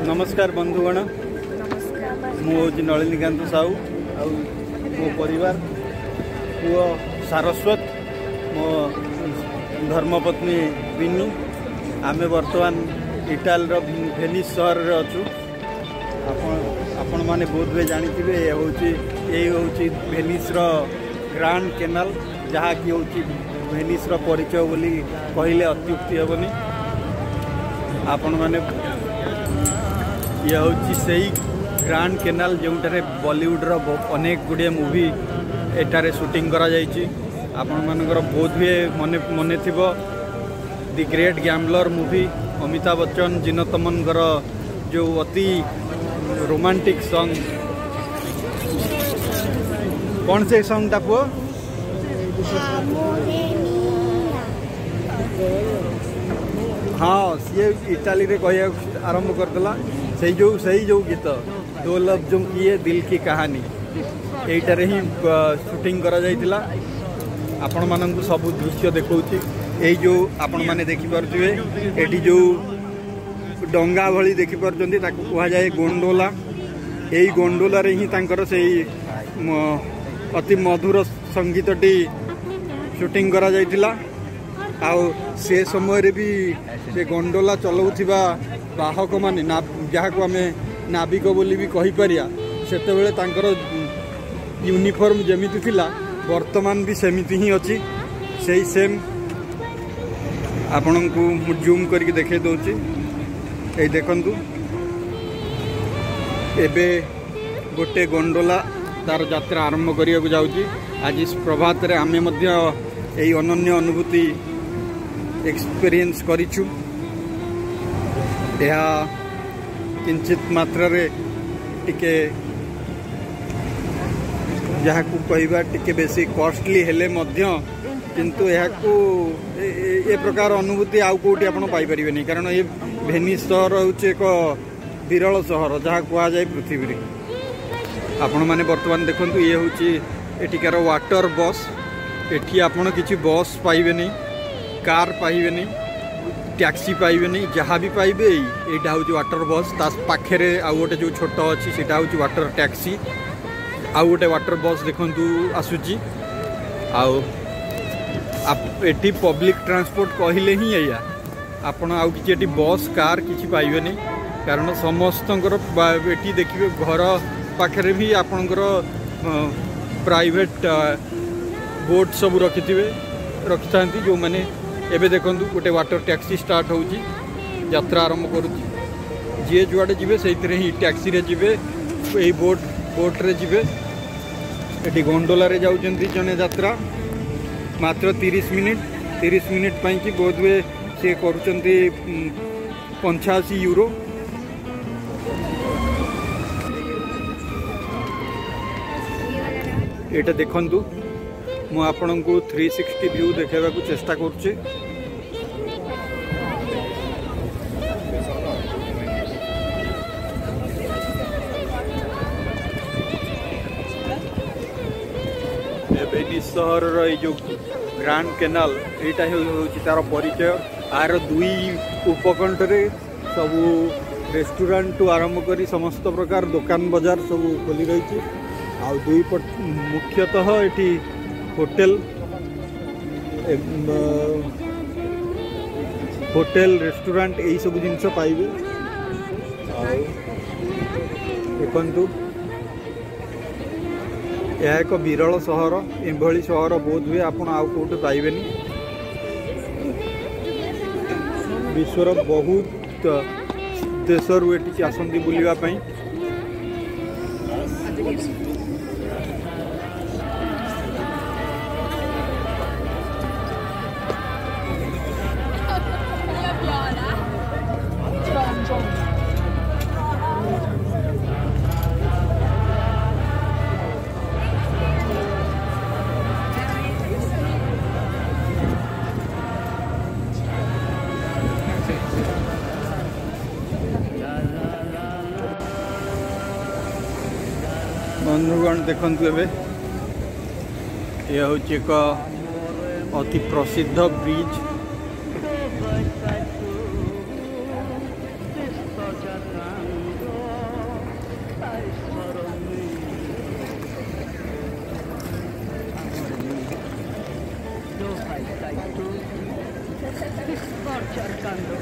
नमस्कार बंधुगण मु नलिनीकांत साहू आ मो परिवार पुओ सारस्वत मो धर्मपत्नी बिनी आमे वर्तमान इटाल भेनिस सहर रे अछु। आपण माने बहुत बे जानिथिबे ये होची भेनिस रो ग्रांड कैनाल जहाँ कि होची भेनिस रो परिचय बोली कहले अत्युक्ति हेबनी। आपण माने ये होची सही ग्रांड कैनाल जोटारे बॉलीवुड रो अनेक गुड़े मूवी एटारे शूटिंग करा जायछि। आपण मानकर बहुत भी मने थिबो the great gambler movie Amitabh Bachchan Zeenat अमनकर जो अति रोमांटिक सॉन्ग कौन से सॉन्ग था पुओ? हाँ सी इटाली रे कहिया आरंभ करदला सही जो गीत दो लफ्जों की ये दिल की कहानी एटारे ही शूटिंग करा जायतिला। आपण माननकु सब दृश्य देखौछि ए जो आपण माने देखि परथिबे एठी जो डंगा भली देखि परचंती ताकू कुहा जाय गोंडोला। एई गोंडोला रे ही तांकर सेई अति मधुर संगीतटी शूटिंग करा जायतिला। आ से समय रे भी से गोंडोला चलाउथिबा बाहक माने जहाँ को आमे नाविक बोली भी कहि परिया सेते बेले तांकर यूनिफॉर्म जेमिति थिला वर्तमान भी सेमिति ही अछि। सेही सेम आपनकु जूम करके देखे दउछि। ए देखंतु एबे गोटे गोंडोला तार यात्रा आरंभ करिया को जाउछि। आज इस प्रभात रे आमे मध्य एई अनन्य अनुभूति एक्सपीरियंस करिछु। यह किंचित मात्रा रे टिके जहाँ को कहवा टिके बेसी कॉस्टली हेले मध्य किंतु यह को ए प्रकार अनुभूति आउ कोटी आपण पाई परिबे नहीं कारण ये भेनिस सहर होचे एक विरल सहर जहाँ कहा जाए पृथ्वी रे। आपण माने वर्तमान देखंतु ये होची एटिकार वाटर बस एठी आपण किछि बस पाइबे नहीं कार पाइबे नहीं टैक्सी पाइबे नहीं जहाँ भी पाइबे यहाँ हूँ वाटर बस ता पाखे आउ गोटे जो छोट अच्छी सीटा हूँ वाटर टैक्सी आउ गोटे वाटर बस देखु आसूची आठी पब्लिक ट्रांसपोर्ट कहले ही या आपण आउ कि बस कार किसी पाइबे नहीं कारण समस्तंकर एटी देखिए घर पाखे भी आपणकर प्राइवेट बोट सब रखि था जो मैंने एबे देखंतु गोटे वाटर टैक्सी स्टार्ट होउची यात्रा आरंभ करूची। जे जुआडे जिवे सेइतरे ही टैक्सी रे जिवे एई बोट रे जिवे एटी गोंडोला रे जाउचंती जने यात्रा मात्र 30 मिनिट पई कि बहुत वे से करूचंती 85 यूरो। एटा देखंतु मु आपनकु 360 व्यू देखेबा को चेष्टा करछि। भेनिस सहर जो ग्रांड कैनाल एटा होछि तार परिचय। आर दुई उपकंठ रे सबु रेस्टोरेंट टू आरंभ करी समस्त प्रकार दुकान बाजार सब खोली रही। आ दुई मुख्यतः एटी होटेल रेस्टोरेंट यही सब जिनस पाइबे। देखंतु यह एक विरल सहर एभली सहर बहुत हुए आपण आउ कोट पाइबेनी। विश्वर बहुत देशरू एटी आसंती बुलिबा पई। बंधुगण देखंतु एबे यह हूँ एक अति प्रसिद्ध ब्रिज cercando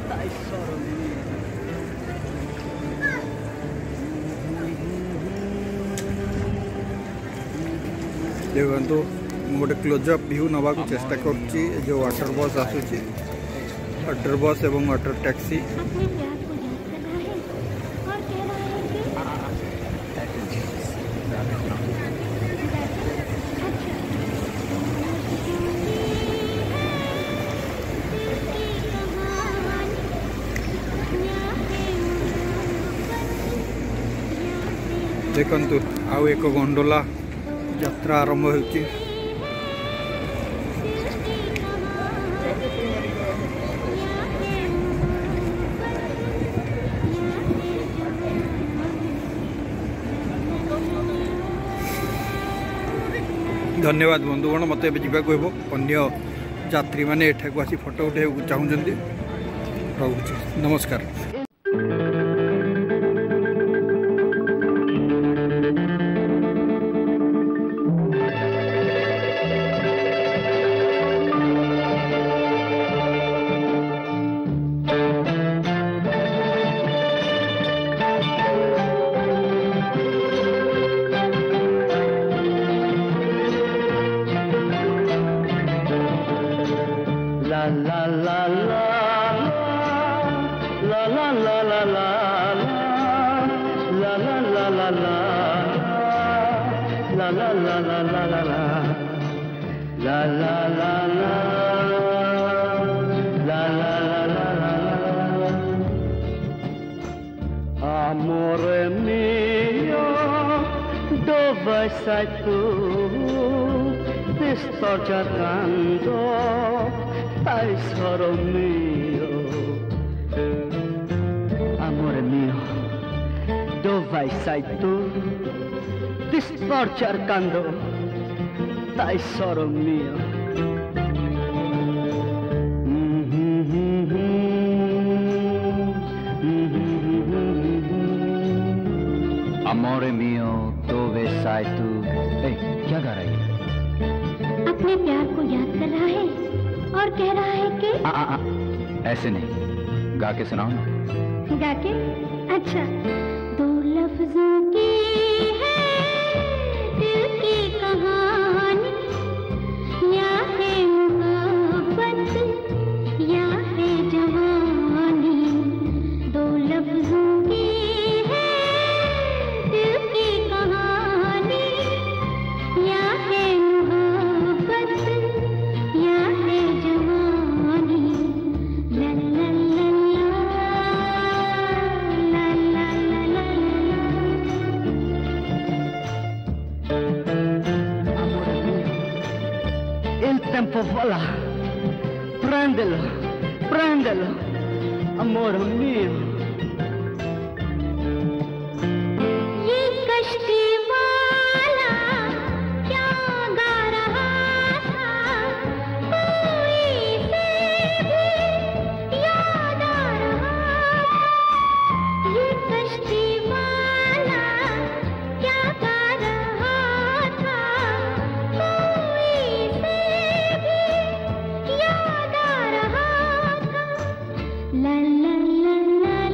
dai soroli. देखो गोटे क्लोजअप व्यू नवा को चेष्टा करुच्ची जो वाटर बस आसूची वाटर बस एवं वाटर टैक्सी देखंतु आउ एक गोंडोला यात्रा आरंभ होची। धन्यवाद बंधुगण मत जावाक अन्य यात्री मैंने एठाक आसी फोटो उठाइक चाहूँगी रोचे नमस्कार। Amore mio, dove sei tu? Ti sto cercando, tesoro mio. Amore mio, dove sei tu? Ti sto cercando, tesoro mio. Amore mio, dove sei tu? क्या गा रही है? अपने प्यार को याद कर रहा है और कह रहा है कि ऐसे नहीं, गा के सुनाओ ना। गा के? अच्छा। दो लफ्जों की है दिल की कहानी, या है मोहब्बत या है जवानी। दो लफ्जों की है दिल की कहानी, या है मोहब्बत या है जवानी। ला ला ला ला ला ला Il tempo vola, prendelo, prendelo, amore mio. ये कश्ती वाला क्या गा रहा था, कोई से भी याद आ रहा। ये कश्ती वाला क्या गा रहा था, कोई से भी याद आ रहा था। ला ला ला ला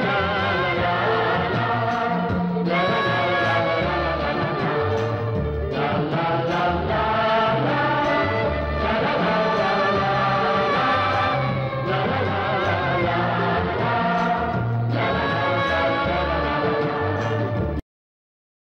la